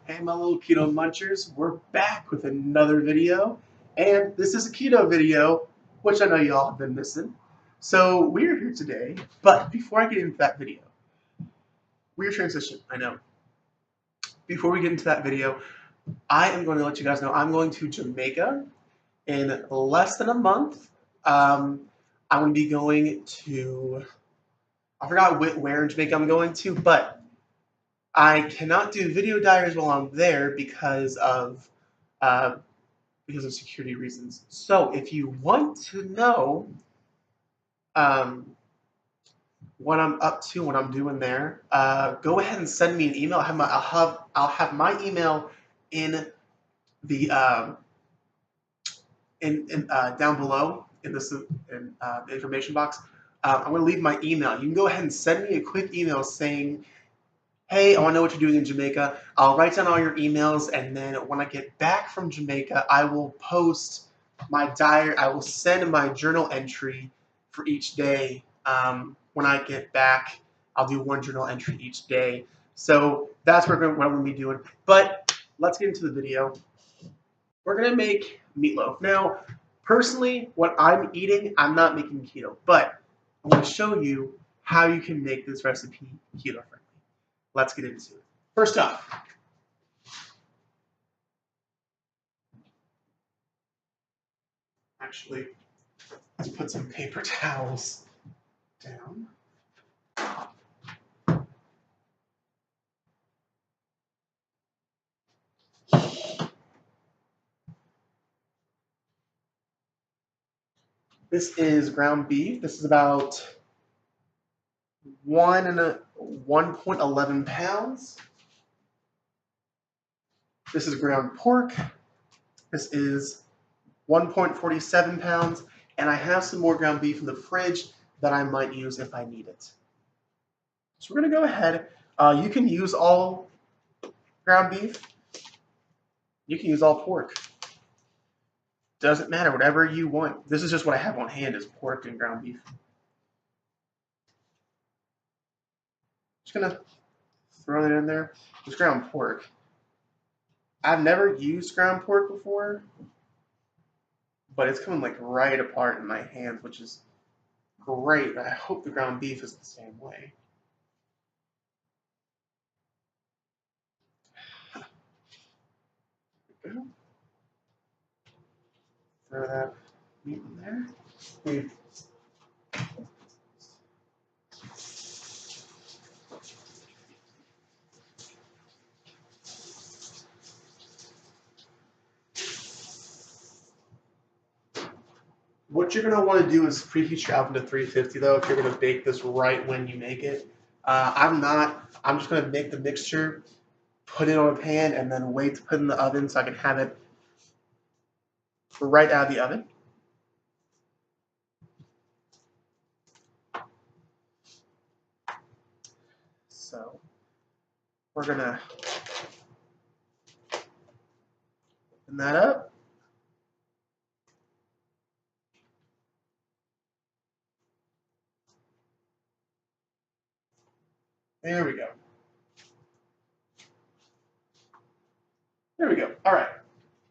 Hey my little keto munchers, we're back with another video, and this is a keto video, which I know y'all have been missing. So we're here today, but before I get into that video, weird transition, I know. Before we get into that video, I am going to let you guys know I'm going to Jamaica in less than a month. I'm going to be going to, I forgot where in Jamaica I'm going to, but I cannot do video diaries while I'm there because of security reasons. So if you want to know what I'm up to, what I'm doing there, go ahead and send me an email. I'll have my email in the down below in the information box. I'm going to leave my email. You can go ahead and send me a quick email saying, hey, I want to know what you're doing in Jamaica. I'll write down all your emails, and then when I get back from Jamaica, I will post my diary. I will send my journal entry for each day. When I get back, I'll do one journal entry each day. So that's what I'm going to be doing. But let's get into the video. We're going to make meatloaf. Now, personally, what I'm eating, I'm not making keto, but I'm going to show you how you can make this recipe keto-friendly. Let's get into it. First off, actually, let's put some paper towels down. This is ground beef. This is about 1.11 pounds. This is ground pork. This is 1.47 pounds. And I have some more ground beef in the fridge that I might use if I need it. So we're going to go ahead. You can use all ground beef. You can use all pork. Doesn't matter, whatever you want. This is just what I have on hand is pork and ground beef. Just gonna throw that in there. It's ground pork. I've never used ground pork before, but it's coming like right apart in my hands, which is great. I hope the ground beef is the same way. Throw that meat in there. What you're going to want to do is preheat your oven to 350 though if you're going to bake this right when you make it. I'm just going to make the mixture, put it on a pan, and then wait to put it in the oven so I can have it right out of the oven. So we're going to open that up. There we go. There we go. All right.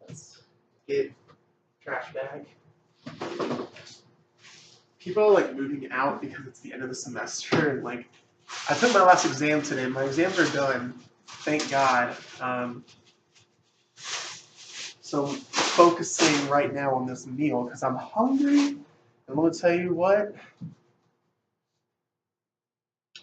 Let's get trash bag. People are like moving out because it's the end of the semester, and like I took my last exam today. My exams are done, thank God. So I'm focusing right now on this meal because I'm hungry. And I'm gonna tell you what.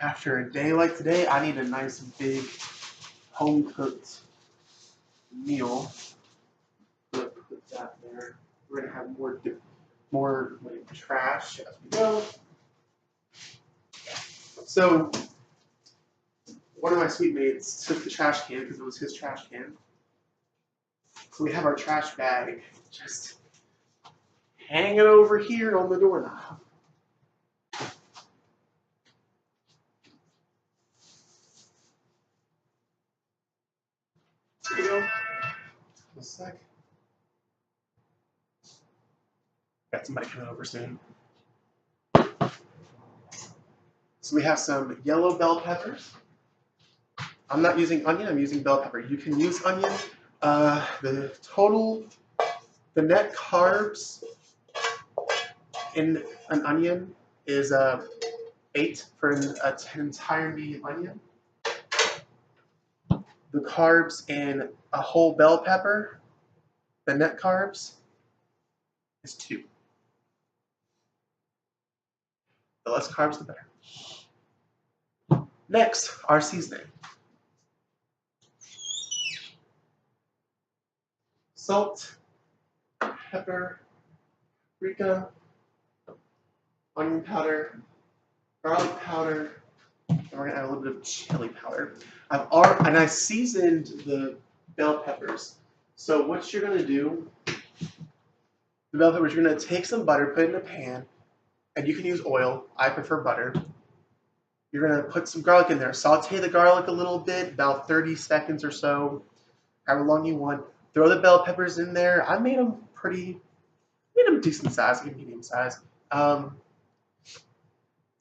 After a day like today, I need a nice big home cooked meal. Put that there. We're gonna have more like trash as we go. So one of my sweet mates took the trash can because it was his trash can. So we have our trash bag just hanging over here on the doorknob. Here we go. A sec. Got somebody coming over soon. So we have some yellow bell peppers. I'm not using onion, I'm using bell pepper. You can use onion. The net carbs in an onion is 8 for an entire medium onion. The carbs in a whole bell pepper, the net carbs, is 2. The less carbs, the better. Next, our seasoning. Salt, pepper, paprika, onion powder, garlic powder, and we're gonna add a little bit of chili powder. I seasoned the bell peppers. So what you're gonna do, the bell peppers, you're gonna take some butter, put it in a pan, and you can use oil. I prefer butter. You're gonna put some garlic in there. Saute the garlic a little bit, about 30 seconds or so, however long you want. Throw the bell peppers in there. I made them decent size, medium size.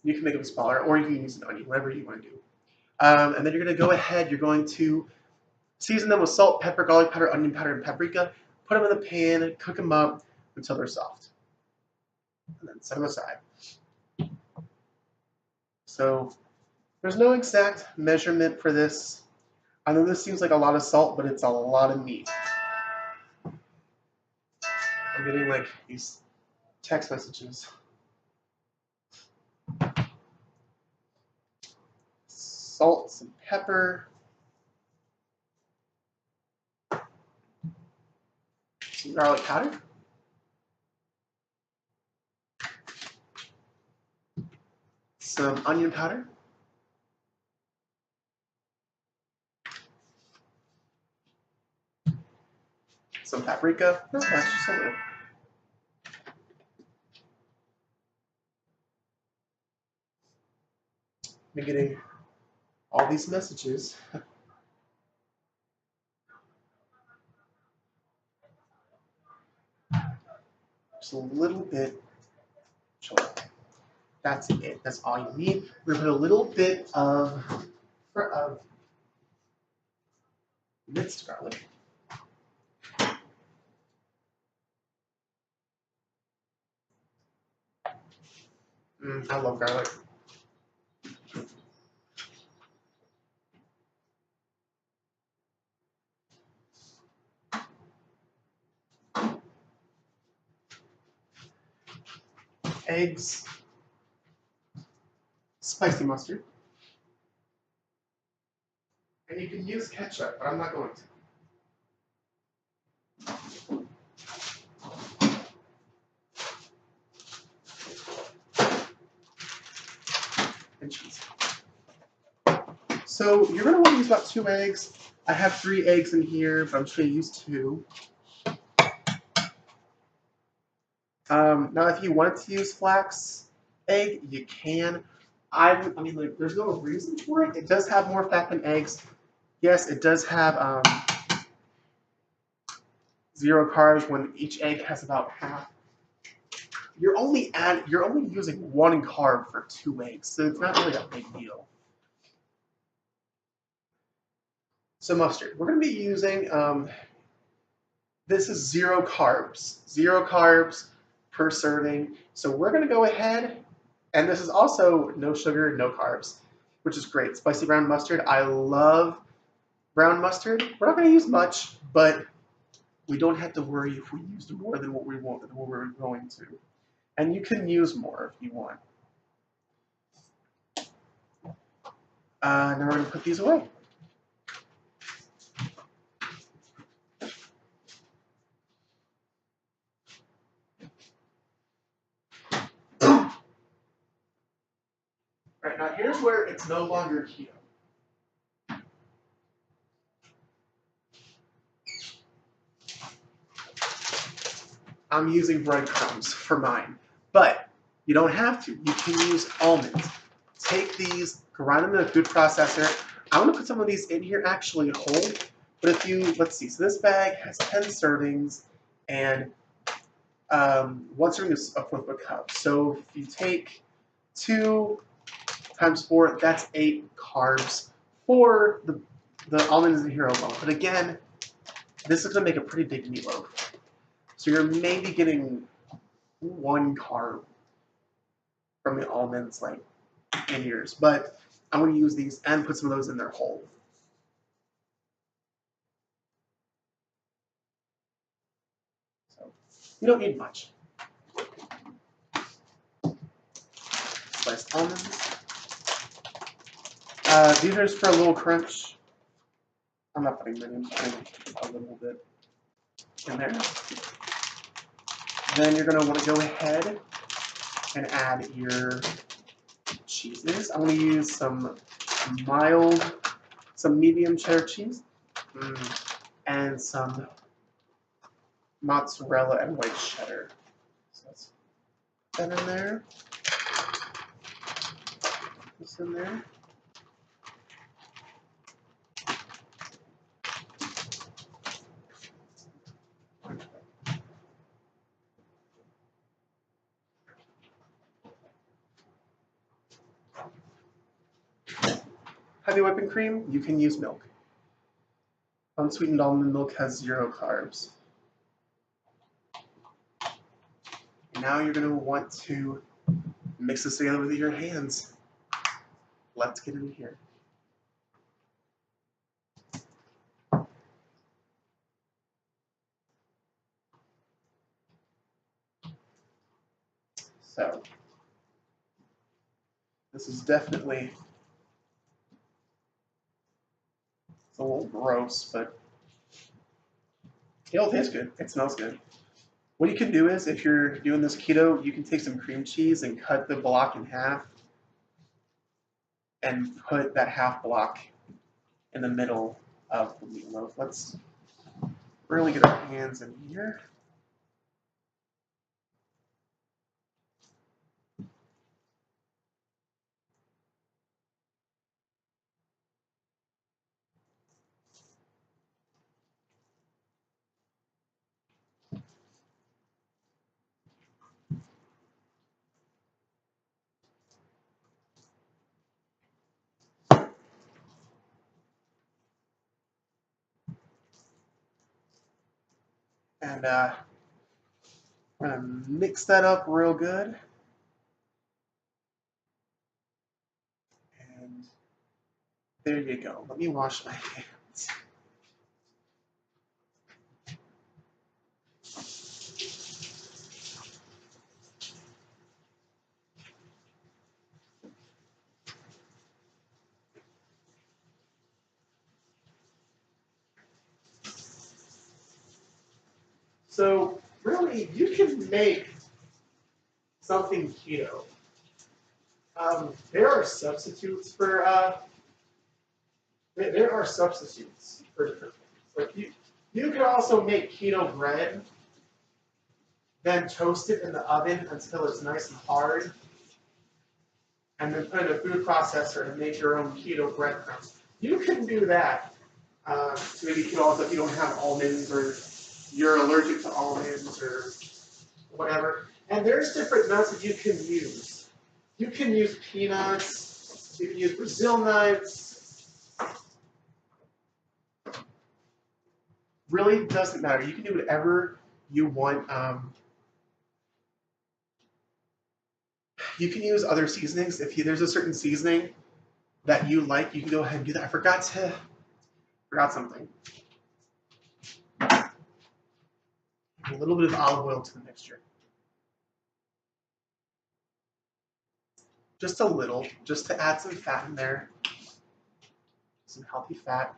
You can make them smaller, or you can use an onion, whatever you want to do. And then you're going to go ahead, you're going to season them with salt, pepper, garlic powder, onion powder, and paprika. Put them in the pan, cook them up until they're soft. And then set them aside. So there's no exact measurement for this. I know this seems like a lot of salt, but it's a lot of meat. I'm getting like these text messages. Salt, some pepper, some garlic powder, some onion powder, some paprika, not much, just a little. I'm getting all these messages. Just a little bit. That's it. That's all you need. We're gonna put a little bit of minced garlic. I love garlic. Eggs, spicy mustard, and you can use ketchup, but I'm not going to. And cheese. So you're gonna want to use about 2 eggs. I have 3 eggs in here, but I'm just gonna use 2. Now, if you wanted to use flax egg, you can. I mean, like, there's no reason for it. It does have more fat than eggs. Yes, it does have 0 carbs when each egg has about half. You're only using 1 carb for 2 eggs, so it's not really a big deal. So mustard, we're going to be using. This is 0 carbs. 0 carbs per serving. So we're going to go ahead, and this is also no sugar, no carbs, which is great. Spicy brown mustard. I love brown mustard. We're not going to use much, but we don't have to worry if we used more than what we want, than what we're going to. And you can use more if you want. Now we're going to put these away. All right, now here's where it's no longer keto. I'm using breadcrumbs for mine, but you don't have to. You can use almonds. Take these, grind them in a food processor. I'm going to put some of these in here actually whole, but if you, let's see, so this bag has 10 servings, and 1 serving is a 1/4 cup. So if you take 2 times 4, that's 8 carbs for the almonds in here alone. But again, this is going to make a pretty big meatloaf. So you're maybe getting 1 carb from the almonds, like in yours. But I'm going to use these and put some of those in there whole. So you don't need much. Sliced almonds. These are just for a little crunch. I'm not putting many, I'm putting a little bit in there. Then you're going to want to go ahead and add your cheeses. I'm going to use some medium cheddar cheese, and some mozzarella and white cheddar. So let's put that in there. This in there. Heavy whipping cream, you can use milk. Unsweetened almond milk has 0 carbs. And now you're going to want to mix this together with your hands. Let's get in here. So, this is definitely, it's a little gross, but it'll taste good. It smells good. What you can do is, if you're doing this keto, you can take some cream cheese and cut the block in half and put that half block in the middle of the meatloaf. Let's really get our hands in here. And we're going to mix that up real good. And there you go. Let me wash my hands. So really, you can make something keto. There are substitutes for different things. Like you can also make keto bread, then toast it in the oven until it's nice and hard, and then put it in a food processor and make your own keto breadcrumbs. You can do that to maybe keto also if you don't have almonds or you're allergic to almonds or whatever. And there's different nuts that you can use. You can use peanuts, you can use Brazil nuts. Really doesn't matter. You can do whatever you want. You can use other seasonings. If there's a certain seasoning that you like, you can go ahead and do that. I forgot something. A little bit of olive oil to the mixture. Just a little, just to add some fat in there. Some healthy fat.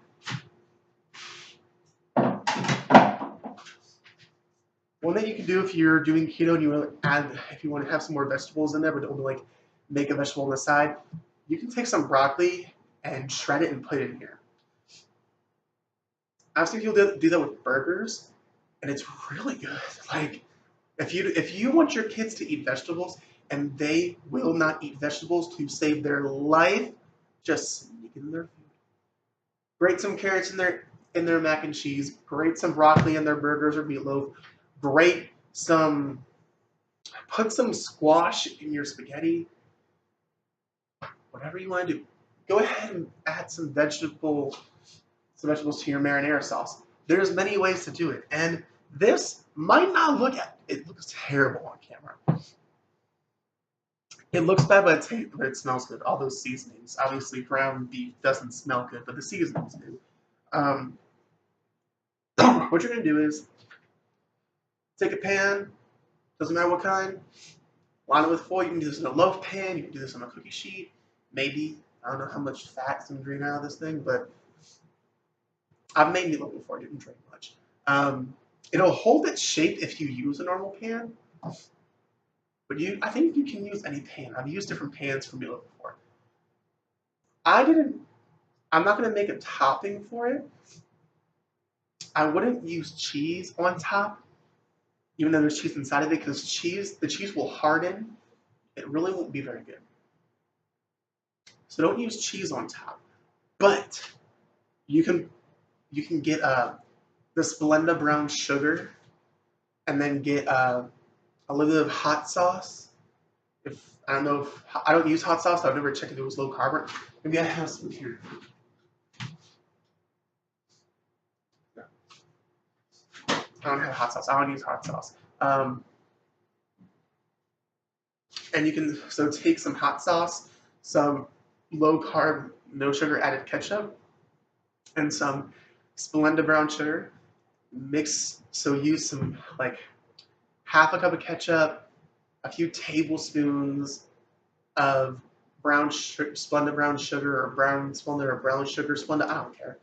One thing you can do if you're doing keto and you want to add, if you want to have some more vegetables in there, but don't like make a vegetable on the side, you can take some broccoli and shred it and put it in here. I've seen people do that with burgers, and it's really good. Like, if you want your kids to eat vegetables and they will not eat vegetables to save their life, just sneak in their food. Grate some carrots in their mac and cheese. Grate some broccoli in their burgers or meatloaf. Put some squash in your spaghetti. Whatever you want to do. Go ahead and add some vegetable some vegetables to your marinara sauce. There's many ways to do it, and this might not look at it looks terrible on camera. It looks bad, but it smells good. All those seasonings. Obviously, ground beef doesn't smell good, but the seasonings do. Um, what you're gonna do is take a pan. Doesn't matter what kind. Line it with foil. You can do this in a loaf pan. You can do this on a cookie sheet. Maybe. I don't know how much fat's gonna drain out of this thing, but I've made meatloaf before. I didn't drink much. It'll hold its shape if you use a normal pan. But I think you can use any pan. I've used different pans for meatloaf before. I'm not gonna make a topping for it. I wouldn't use cheese on top, even though there's cheese inside of it, because the cheese will harden. It really won't be very good. So don't use cheese on top. But you can get the Splenda brown sugar, and then get a little bit of hot sauce. If I don't know if I don't use hot sauce, I've never checked if it was low carb. Maybe I have some here. No, I don't have hot sauce. I don't use hot sauce. And you can take some hot sauce, some low carb, no sugar added ketchup, and some Splenda brown sugar. Mix. So use some like half a cup of ketchup, a few tablespoons of Splenda brown sugar, or brown Splenda, or brown sugar Splenda. I don't care.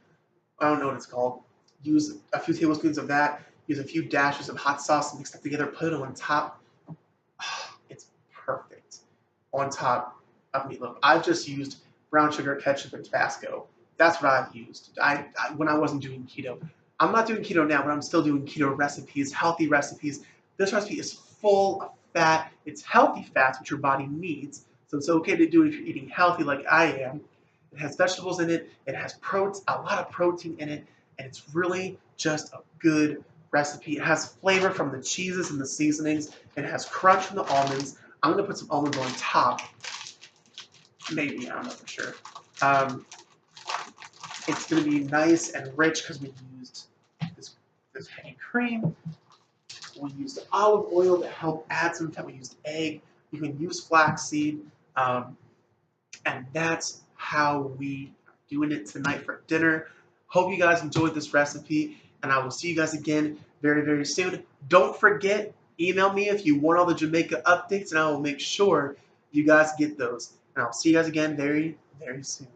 I don't know what it's called. Use a few tablespoons of that. Use a few dashes of hot sauce, mix that together, put it on top. It's perfect on top of meatloaf. I've just used brown sugar, ketchup, and Tabasco. That's what I've used. When I wasn't doing keto. I'm not doing keto now, but I'm still doing keto recipes, healthy recipes. This recipe is full of fat. It's healthy fats, which your body needs. So it's okay to do it if you're eating healthy like I am. It has vegetables in it. It has a lot of protein in it, and it's really just a good recipe. It has flavor from the cheeses and the seasonings. It has crunch from the almonds. I'm gonna put some almonds on top. Maybe, I don't know for sure. It's gonna be nice and rich because we used this heavy cream. We used olive oil to help add some fat. We used egg. You can use flaxseed. And that's how we are doing it tonight for dinner. Hope you guys enjoyed this recipe, and I will see you guys again very, very soon. Don't forget, email me if you want all the Jamaica updates, and I will make sure you guys get those. And I'll see you guys again very, very soon.